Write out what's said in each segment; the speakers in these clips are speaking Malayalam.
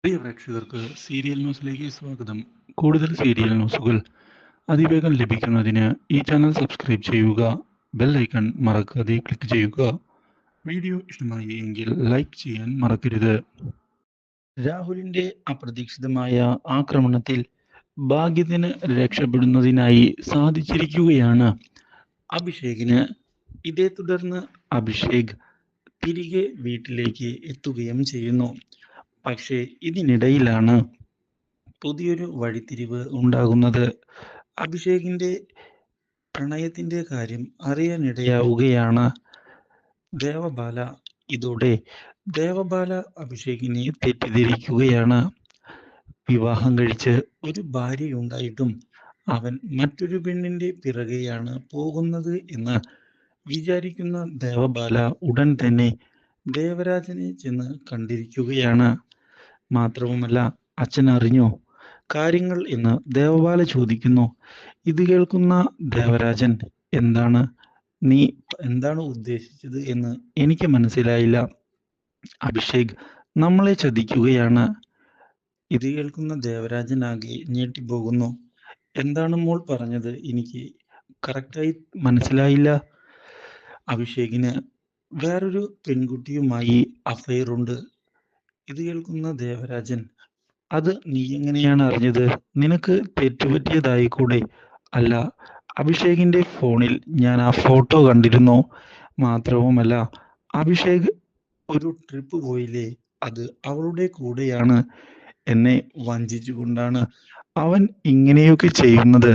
പ്രിയ പ്രേക്ഷകർക്ക് സീരിയൽ ന്യൂസിലേക്ക് സ്വാഗതം. കൂടുതൽ സീരിയൽ ന്യൂസുകൾ അതിവേഗം ലഭിക്കുന്നതിന് ഈ ചാനൽ സബ്സ്ക്രൈബ് ചെയ്യുക. ബെൽ ഐക്കൺ മറക്കാതെ ക്ലിക്ക് ചെയ്യുക. വീഡിയോ ഇഷ്ടമായി എങ്കിൽ ലൈക്ക് ചെയ്യാൻ മറക്കരുത്. രാഹുലിന്റെ അപ്രതീക്ഷിതമായ ആക്രമണത്തിൽ ഭാഗ്യത്തിന് രക്ഷപ്പെടുന്നതിനായി സാധിച്ചിരിക്കുകയാണ് അഭിഷേകിന്. ഇതേ തുടർന്ന് അഭിഷേക് തിരികെ വീട്ടിലേക്ക് എത്തുകയും ചെയ്യുന്നു. പക്ഷേ ഇതിനിടയിലാണ് പുതിയൊരു വഴിത്തിരിവ് ഉണ്ടാകുന്നത്. അഭിഷേകിന്റെ പ്രണയത്തിന്റെ കാര്യം അറിയാനിടയാവുകയാണ് ദേവബാല. ഇതോടെ ദേവബാല അഭിഷേകിനെ തെറ്റിദ്ധരിക്കുകയാണ്. വിവാഹം കഴിച്ച് ഒരു ഭാര്യയുണ്ടായിട്ടും അവൻ മറ്റൊരു പെണ്ണിന്റെ പിറകെയാണ് പോകുന്നത് എന്ന് വിചാരിക്കുന്ന ദേവബാല ഉടൻ തന്നെ ദേവരാജനെ ചെന്ന് കണ്ടിരിക്കുകയാണ്. മാത്രവുമല്ല, അച്ഛൻ അറിഞ്ഞോ കാര്യങ്ങൾ എന്ന് ദേവബാല ചോദിക്കുന്നു. ഇത് കേൾക്കുന്ന ദേവരാജൻ, നീ എന്താണ് ഉദ്ദേശിച്ചത് എന്ന് എനിക്ക് മനസ്സിലായില്ല. അഭിഷേക് നമ്മളെ ചതിക്കുകയാണ്. ഇത് കേൾക്കുന്ന ദേവരാജൻ ആകെ ഞെട്ടിപ്പോകുന്നു. എന്താണ് മോൾ പറഞ്ഞത്? എനിക്ക് കറക്റ്റായി മനസ്സിലായില്ല. അഭിഷേകിന് വേറൊരു പെൺകുട്ടിയുമായി അഫയർ ഉണ്ട്. ഇത് കേൾക്കുന്ന ദേവരാജൻ, അത് നീ എങ്ങനെയാണ് അറിഞ്ഞത്? നിനക്ക് തെറ്റുപറ്റിയതായി കൂടെ? അല്ല, അഭിഷേകിന്റെ ഫോണിൽ ഞാൻ ആ ഫോട്ടോ കണ്ടിരുന്നു. മാത്രവുമല്ല, അഭിഷേക് ഒരു ട്രിപ്പ് പോയില്ലേ, അത് അവളുടെ കൂടെയാണ്. എന്നെ വഞ്ചിച്ചുകൊണ്ടാണ് അവൻ ഇങ്ങനെയൊക്കെ ചെയ്യുന്നത്.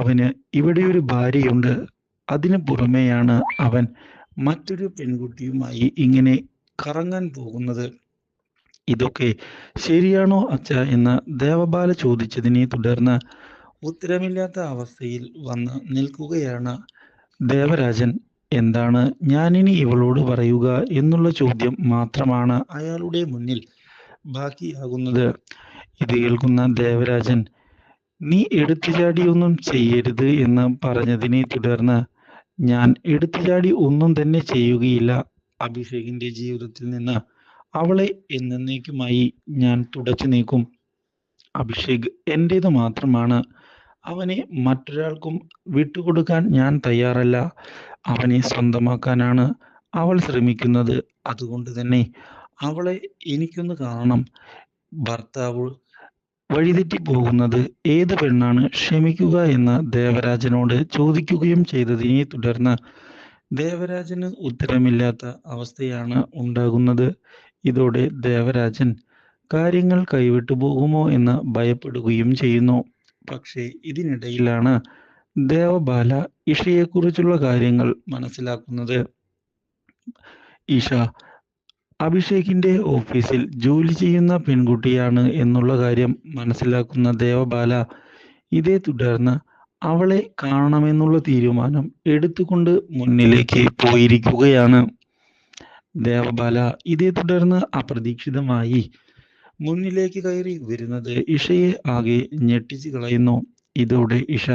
അവന് ഇവിടെ ഒരു ഭാര്യയുണ്ട്. അതിനു പുറമെയാണ് അവൻ മറ്റൊരു പെൺകുട്ടിയുമായി ഇങ്ങനെ കറങ്ങാൻ പോകുന്നത്. ഇതൊക്കെ ശരിയാണോ അച്ഛ എന്ന് ദേവബാല ചോദിച്ചതിനെ തുടർന്ന് ഉത്തരമില്ലാത്ത അവസ്ഥയിൽ വന്ന് നിൽക്കുകയാണ് ദേവരാജൻ. എന്താണ് ഞാനിനി ഇവളോട് പറയുക എന്നുള്ള ചോദ്യം മാത്രമാണ് അയാളുടെ മുന്നിൽ ബാക്കിയാകുന്നത്. ഇത് കേൾക്കുന്ന ദേവരാജൻ, നീ എടുത്തുചാടിയൊന്നും ചെയ്യരുത് എന്ന് പറഞ്ഞതിനെ തുടർന്ന്, ഞാൻ എടുത്തുചാടി ഒന്നും തന്നെ ചെയ്യുകയില്ല. അഭിഷേകിന്റെ ജീവിതത്തിൽ നിന്ന് അവളെ എന്നേക്കുമായി ഞാൻ തുടച്ചു നീക്കും. അഭിഷേക് എന്റേത് മാത്രമാണ്. അവനെ മറ്റൊരാൾക്കും വിട്ടുകൊടുക്കാൻ ഞാൻ തയ്യാറല്ല. അവനെ സ്വന്തമാക്കാനാണ് അവൾ ശ്രമിക്കുന്നത്. അതുകൊണ്ട് തന്നെ അവളെ എനിക്കൊന്ന് കാണണം. ഭർത്താവ് വഴിതെറ്റി പോകുന്നത് ഏത് പെണ്ണാണ് ക്ഷമിക്കുക എന്ന് ദേവരാജനോട് ചോദിക്കുകയും ചെയ്തതിനെ തുടർന്ന് ദേവരാജന് ഉത്തരമില്ലാത്ത അവസ്ഥയാണ് ഉണ്ടാകുന്നത്. ഇതോടെ ദേവരാജൻ കാര്യങ്ങൾ കൈവിട്ടു പോകുമോ എന്ന് ഭയപ്പെടുകയും ചെയ്യുന്നു. പക്ഷേ ഇതിനിടയിലാണ് ദേവബാല ഇഷയെക്കുറിച്ചുള്ള കാര്യങ്ങൾ മനസ്സിലാക്കുന്നത്. ഇഷ അഭിഷേകിന്റെ ഓഫീസിൽ ജോലി ചെയ്യുന്ന പെൺകുട്ടിയാണ് എന്നുള്ള കാര്യം മനസ്സിലാക്കുന്ന ദേവബാല ഇതേ തുടർന്ന് അവളെ കാണണമെന്നുള്ള തീരുമാനം എടുത്തുകൊണ്ട് മുന്നിലേക്ക് പോയിരിക്കുകയാണ്. ദേവബാല ഇതേ തുടർന്ന് അപ്രതീക്ഷിതമായി മുന്നിലേക്ക് കയറി വരുന്നത് ഇഷയെ ആകെ ഞെട്ടിച്ചു കളയുന്നു. ഇതോടെ ഇഷ,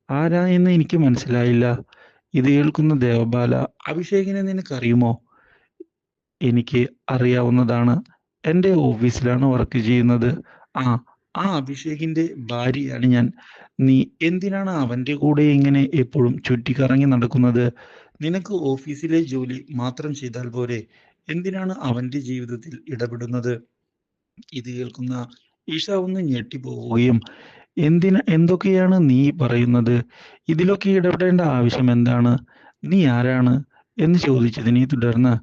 ആരാ എന്ന് എനിക്ക് മനസ്സിലായില്ല. ഇത് കേൾക്കുന്ന ദേവബാല, അഭിഷേകിനെ നിനക്കറിയുമോ? എനിക്ക് അറിയാവുന്നതാണ്. എൻ്റെ ഓഫീസിലാണ് വർക്ക് ചെയ്യുന്നത്. ആ ആ അഭിഷേകിന്റെ ഭാര്യയാണ് ഞാൻ. നീ എന്തിനാണ് അവന്റെ കൂടെ ഇങ്ങനെ എപ്പോഴും ചുറ്റിക്കറങ്ങി നടക്കുന്നത്? നിനക്ക് ഓഫീസിലെ ജോലി മാത്രം ചെയ്താൽ പോരെ? എന്തിനാണ് അവന്റെ ജീവിതത്തിൽ ഇടപെടുന്നത്? ഇത് കേൾക്കുന്ന ഈഷ ഒന്ന് ഞെട്ടിപ്പോവുകയും, എന്തൊക്കെയാണ് നീ പറയുന്നത്? ഇതിലൊക്കെ ഇടപെടേണ്ട ആവശ്യം എന്താണ്? നീ ആരാണ് എന്ന് ചോദിച്ചതിനെ തുടർന്ന്,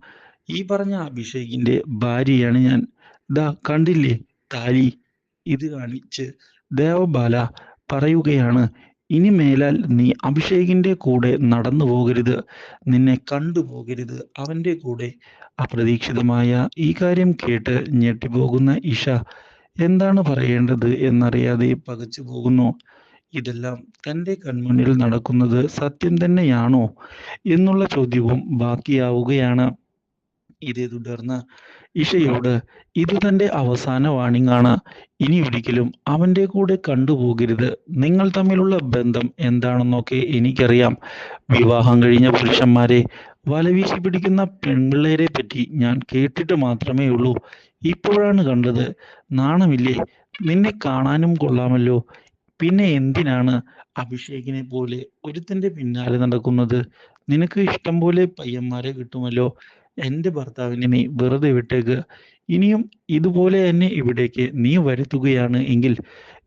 ഈ പറഞ്ഞ അഭിഷേകിന്റെ ഭാര്യയാണ് ഞാൻ. ദാ കണ്ടില്ലേ താലി? ഇത് കാണിച്ച് ദേവബാല പറയുകയാണ്, ഇനി മേലാൽ നീ അഭിഷേകിന്റെ കൂടെ നടന്നു പോകരുത്, നിന്നെ കണ്ടുപോകരുത് അവന്റെ കൂടെ. അപ്രതീക്ഷിതമായ ഈ കാര്യം കേട്ട് ഞെട്ടിപ്പോകുന്ന ഇഷ എന്താണ് പറയേണ്ടത് എന്നറിയാതെ പകച്ചു പോകുന്നു. ഇതെല്ലാം തൻ്റെ കൺമുന്നിൽ നടക്കുന്നത് സത്യം തന്നെയാണോ എന്നുള്ള ചോദ്യവും ബാക്കിയാവുകയാണ്. ഇതേ തുടർന്ന് ഇഷയോട്, ഇത് തൻ്റെ അവസാന വാണിംഗ് ആണ്. ഇനി ഒരിക്കലും അവൻ്റെ കൂടെ കണ്ടുപോകരുത്. നിങ്ങൾ തമ്മിലുള്ള ബന്ധം എന്താണെന്നൊക്കെ എനിക്കറിയാം. വിവാഹം കഴിഞ്ഞ പുരുഷന്മാരെ വലവീശി പിടിക്കുന്ന പെൺപിള്ളേരെ പറ്റി ഞാൻ കേട്ടിട്ട് മാത്രമേ ഉള്ളൂ. ഇപ്പോഴാണ് കണ്ടത്. നാണമില്ലേ? നിന്നെ കാണാനും കൊള്ളാമല്ലോ. പിന്നെ എന്തിനാണ് അഭിഷേകിനെ പോലെ ഒരുത്തന്റെ പിന്നാലെ നടക്കുന്നത്? നിനക്ക് ഇഷ്ടം പോലെ പയ്യന്മാരെ കിട്ടുമല്ലോ. എൻ്റെ ഭർത്താവിനെ നീ വെറുതെ വിട്ടേക്ക്. ഇനിയും ഇതുപോലെ എന്നെ ഇവിടേക്ക് നീ വരുത്തുകയാണ് എങ്കിൽ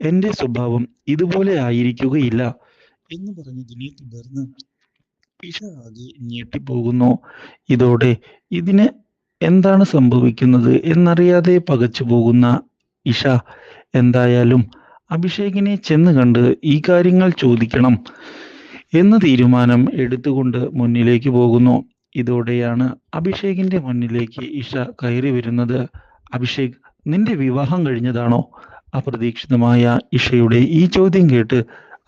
എൻ്റെ സ്വഭാവം ഇതുപോലെ ആയിരിക്കുകയില്ല എന്ന് പറഞ്ഞതിനെ തുടർന്ന് ഇഷ ആകെ ഞെട്ടിപ്പോകുന്നു. ഇതോടെ ഇതിന് എന്താണ് സംഭവിക്കുന്നത് എന്നറിയാതെ പകച്ചു പോകുന്ന ഇഷ എന്തായാലും അഭിഷേകിനെ ചെന്ന് കണ്ട് ഈ കാര്യങ്ങൾ ചോദിക്കണം എന്ന തീരുമാനം എടുത്തുകൊണ്ട് മുന്നിലേക്ക് പോകുന്നു. ഇതോടെയാണ് അഭിഷേകിന്റെ മുന്നിലേക്ക് ഇഷ കയറി വരുന്നത്. അഭിഷേക്, നിന്റെ വിവാഹം കഴിഞ്ഞതാണോ? അപ്രതീക്ഷിതമായ ഇഷയുടെ ഈ ചോദ്യം കേട്ട്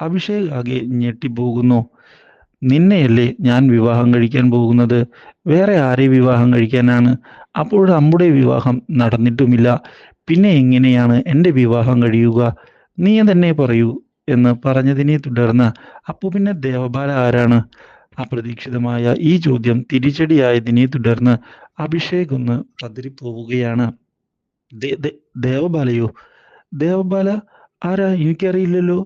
അഭിഷേക് ആകെ ഞെട്ടിപ്പോകുന്നു. നിന്നെയല്ലേ ഞാൻ വിവാഹം കഴിക്കാൻ പോകുന്നത്. വേറെ ആരെ വിവാഹം കഴിക്കാനാണ്? അപ്പോൾ നമ്മുടെ വിവാഹം നടന്നിട്ടുമില്ല. പിന്നെ എങ്ങനെയാണ് എൻ്റെ വിവാഹം കഴിയുക? നീ തന്നെ പറയൂ എന്ന് പറഞ്ഞതിനെ തുടർന്ന് അപ്പോൾ പിന്നെ ദേവബാല ആരാണ്? അപ്രതീക്ഷിതമായ ഈ ചോദ്യം തിരിച്ചടിയായതിനെ തുടർന്ന് അഭിഷേക് ഒന്ന് പതറിപ്പോവുകയാണ്. ദേവബാലയോ? ദേവബാല ആരാ? എനിക്കറിയില്ലല്ലോ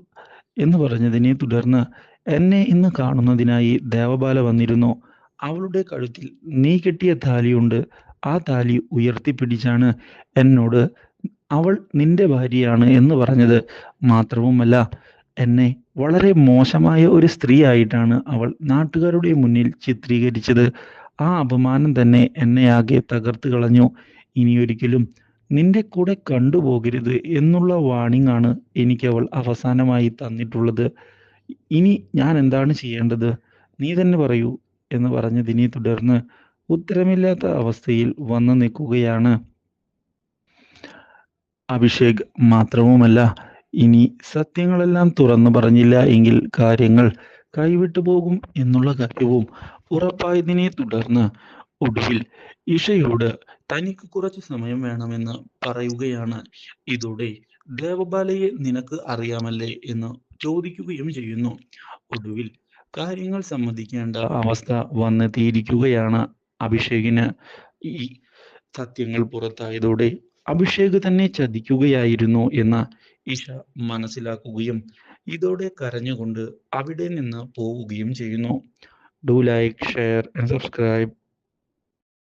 എന്ന് പറഞ്ഞതിനെ തുടർന്ന് എന്നെ ഇന്ന് കാണുന്നതിനായി ദേവബാല വന്നിരുന്നു. അവളുടെ കഴുത്തിൽ നീ കെട്ടിയ താലിയുണ്ട്. ആ താലി ഉയർത്തിപ്പിടിച്ചാണ് എന്നോട് അവൾ നിന്റെ ഭാര്യയാണ് എന്ന് പറഞ്ഞത്. മാത്രവുമല്ല, എന്നെ വളരെ മോശമായ ഒരു സ്ത്രീ ആയിട്ടാണ് അവൾ നാട്ടുകാരുടെ മുന്നിൽ ചിത്രീകരിച്ചത്. ആ അപമാനം തന്നെ എന്നെ ആകെ തകർത്ത് കളഞ്ഞു. ഇനിയൊരിക്കലും നിന്റെ കൂടെ കണ്ടുപോകരുത് എന്നുള്ള വാണിംഗ് ആണ് എനിക്കവൾ അവസാനമായി തന്നിട്ടുള്ളത്. ഇനി ഞാൻ എന്താണ് ചെയ്യേണ്ടത്? നീ തന്നെ പറയൂ എന്ന് പറഞ്ഞതിനെ തുടർന്ന് ഉത്തരമില്ലാത്ത അവസ്ഥയിൽ വന്നു നിൽക്കുകയാണ് അഭിഷേക്. മാത്രവുമല്ല, ഇനി സത്യങ്ങളെല്ലാം തുറന്നു പറഞ്ഞില്ല എങ്കിൽ കാര്യങ്ങൾ കൈവിട്ടു പോകും എന്നുള്ള കാര്യവും ഉറപ്പായതിനെ തുടർന്ന് ഒടുവിൽ ഇഷയോട് തനിക്ക് കുറച്ച് സമയം വേണമെന്ന് പറയുകയാണ്. ഇതോടെ ദേവബാലയെ നിനക്ക് അറിയാമല്ലേ എന്ന് ചോദിക്കുകയും ചെയ്യുന്നു. ഒടുവിൽ കാര്യങ്ങൾ സമ്മതിക്കേണ്ട അവസ്ഥ വന്നെത്തിയിരിക്കുകയാണ് അഭിഷേകിന്. ഈ സത്യങ്ങൾ പുറത്തായതോടെ അഭിഷേക് തന്നെ ചതിക്കുകയായിരുന്നു എന്ന് ഇഷ മനസ്സിലാക്കുകയും ഇതോടെ കരഞ്ഞുകൊണ്ട് അവിടെ നിന്ന് പോവുകയും ചെയ്യുന്നു. Do like, share and subscribe.